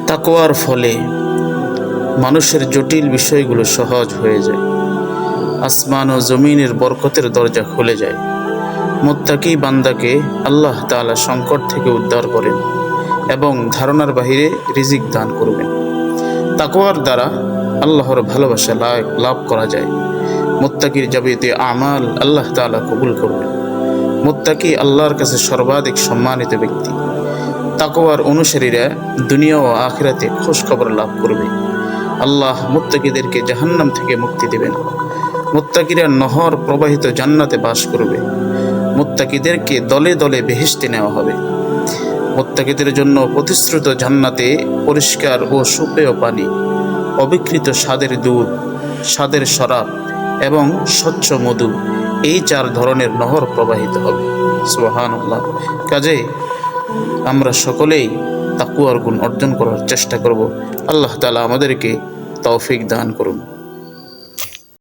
তাকওয়ার ফলে মানুষের জটিল বিষয়গুলো সহজ হয়ে যায়। আসমান ও জমিনের বরকতের দরজা খুলে যায়। মুত্তাকি বান্দাকে আল্লাহ তাআলা সংকট থেকে উদ্ধার করেন এবং ধারণার বাহিরে রিজিক দান করবেন। তাকওয়ার দ্বারা আল্লাহর ভালোবাসা লাভ করা যায়। মুত্তাকির যাবতীয় আমাল আল্লাহ তাআলা কবুল করবেন। মুত্তাকি আল্লাহর কাছে সর্বাধিক সম্মানিত ব্যক্তি। তাকওয়ার অনুসারীরা দুনিয়া ও আখিরাতে খোঁজখবর লাভ করবে। আল্লাহ মুত্তাকিদেরকে জাহান্নাম থেকে মুক্তি দেবেন। মুত্তাকিরা নহর প্রবাহিত জান্নাতে বাস করবে। মুত্তাকিদেরকে দলে দলে বেহেশতে নেওয়া হবে। মুত্তাকিদের জন্য প্রতিশ্রুত জান্নাতে পরিষ্কার ও সুপেয় পানি, অবিকৃত স্বাদের দুধ, স্বাদের শরাব এবং স্বচ্ছ মধু, এই 4 ধরনের নহর প্রবাহিত হবে। সুবহানাল্লাহ। কাজেই আমরা সকলেই তাকওয়ার গুণ অর্জন করার চেষ্টা করব। আল্লাহ তাআলা আমাদেরকে তৌফিক দান করুন।